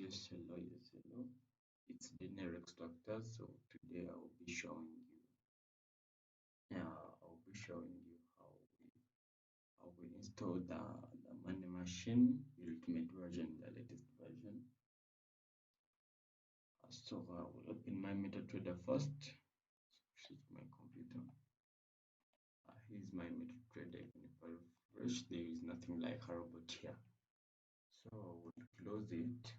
Yes, hello, yes, hello. It's DINERO extractors. So today I'll be showing you how we install the money machine ultimate version, the latest version. So I will open my MetaTrader first. Switch my computer. Here's my MetaTrader. If I refresh, there is nothing like a robot here. So I will close it.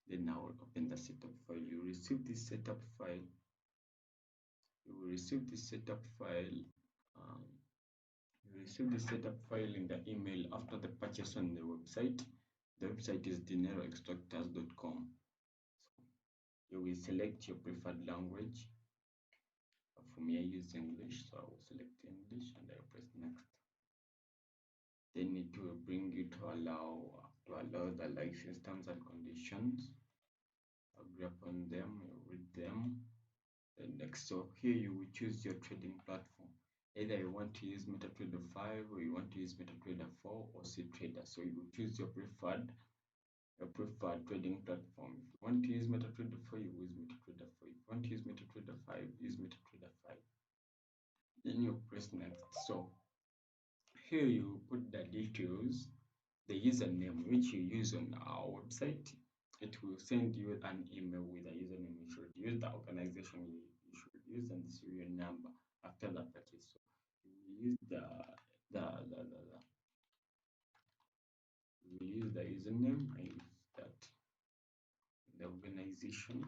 Then I will open the setup file. You receive this setup file. You will receive this setup file. Um, you receive the setup file in the email after the purchase on the website. The website is dineroextractors.com. You will select your preferred language. For me, I use English, so I will select English and I press next. Then it will bring you to allow the license terms and conditions. Agree upon them, you read them. Then next, so here you will choose your trading platform. Either you want to use MetaTrader 5 or you want to use MetaTrader 4 or CTrader. So you will choose your preferred trading platform. If you want to use MetaTrader 4, you use MetaTrader 4. If you want to use MetaTrader 5, use MetaTrader 5. Then you press next. So here you put the details, the username which you use on our website. It will send you an email with a username. You should use the organization you should use and the serial number after the purchase. So you use we use the username. I use that. The organization.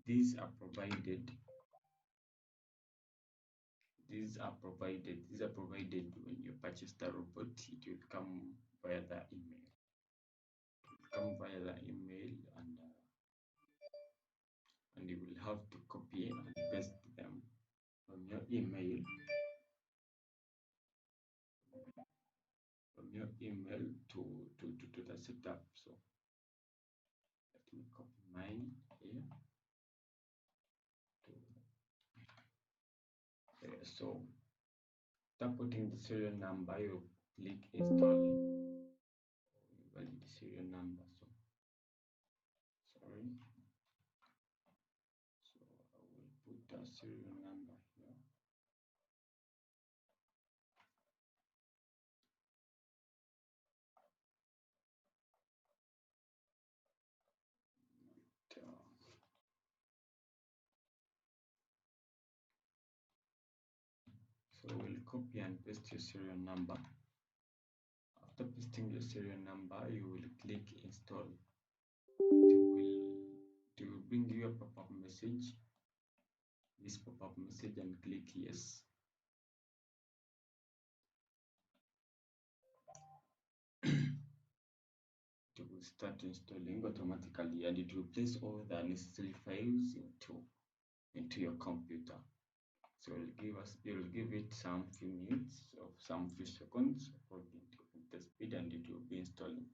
These are provided. These are provided when you purchase the robot. It will come via the email. And you will have to copy and paste them from your email to the setup. So let me copy mine here to there. So after putting the serial number, you click install. Valid serial number. So sorry. So I will put the serial number here. So we'll copy and paste your serial number. After pasting your serial number, you will click install. It will bring you a pop-up message. This pop-up message and click yes. It will start installing automatically and it will place all the necessary files into your computer. So it will give it some few minutes of some few seconds according to the speed, and it will be installing.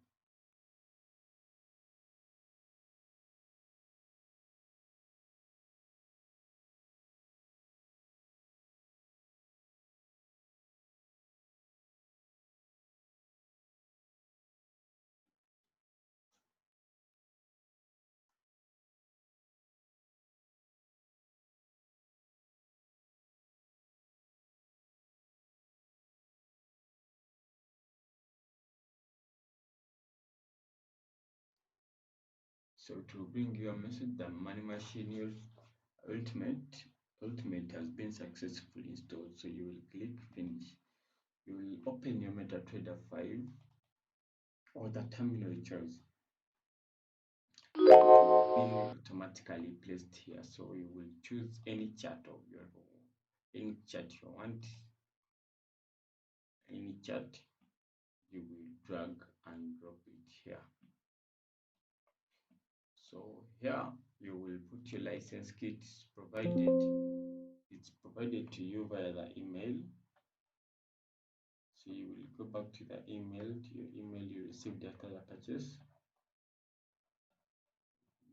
So to bring you a message, the money machine ultimate has been successfully installed. So you will click finish. You will open your MetaTrader 5 or the terminal choice. It will be automatically placed here. So you will choose any chart you want, any chart. You will drag and drop it here. So here you will put your license kit. It's provided to you via the email. So you will go back to the email, to your email you received after the purchase.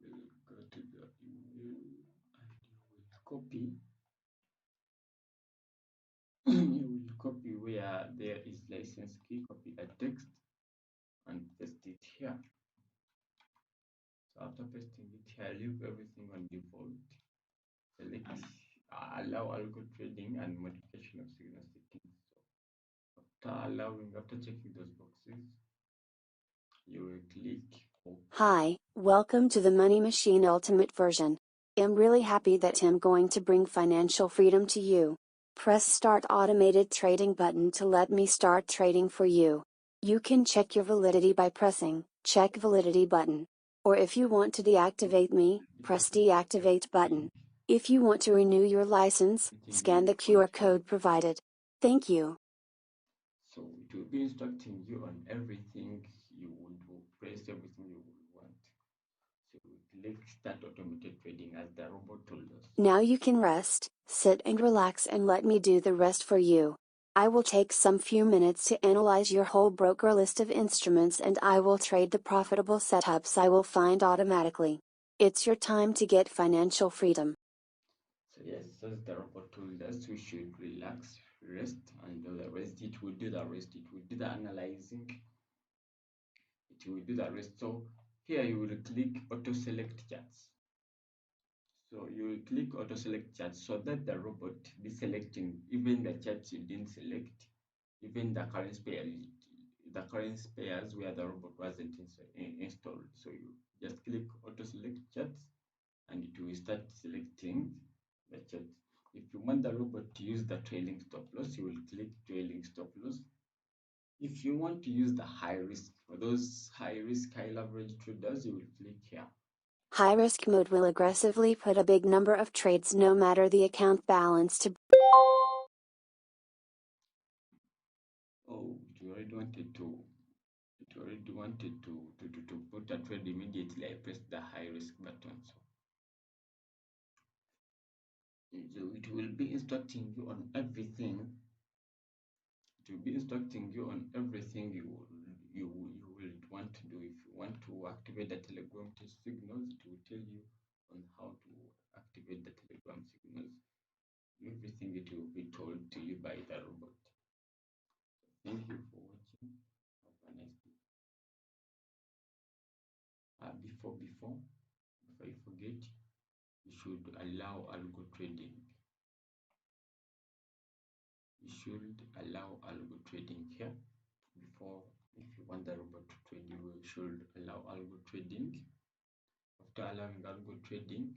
You will go to the email and you will copy. You will copy where there is license key, copy the text and paste it here. after pasting it here, leave everything on default. Select allow algo trading and modification of signal settings. So after checking those boxes, you will click OK. Hi, welcome to the Money Machine Ultimate version. I'm really happy that I'm going to bring financial freedom to you. Press Start Automated Trading button to let me start trading for you. You can check your validity by pressing Check Validity button. Or if you want to deactivate me, press Deactivate button. If you want to renew your license, scan the QR code provided. Thank you. So it will be instructing you on everything you would press everything you would want. So click Start Automated Trading as the robot told us. Now you can rest, sit and relax and let me do the rest for you. I will take some few minutes to analyze your whole broker list of instruments and I will trade the profitable setups I will find automatically. It's your time to get financial freedom. So yes, as the robot told us, we should relax, rest, and do the rest. It will do the rest. It will do the analyzing. It will do the rest. So here you will click Auto Select Charts. So you will click Auto Select Charts so that the robot be selecting even the charts you didn't select, even the current pairs where the robot wasn't installed. So you just click Auto Select Charts and it will start selecting the chart. If you want the robot to use the trailing stop loss, you will click trailing stop loss. If you want to use the high risk, for those high risk, high leverage traders, you will click here. High risk mode will aggressively put a big number of trades no matter the account balance to. Oh, it already wanted to put a trade immediately. I pressed the high risk button. So it will be instructing you on everything. It will be instructing you on everything you will want to do. If you want to activate the Telegram signals, it will tell you on how to activate the Telegram signals. Everything it will be told to you by the robot. Thank you for watching. Have a nice day. Before you forget, you should allow algo trading. You should allow algo trading here. Before, if you want the robot to trade, you should allow algo trading. After allowing algo trading,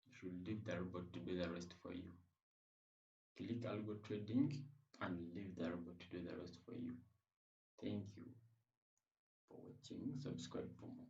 you should leave the robot to do the rest for you. Click algo trading and leave the robot to do the rest for you. Thank you for watching. Subscribe for more.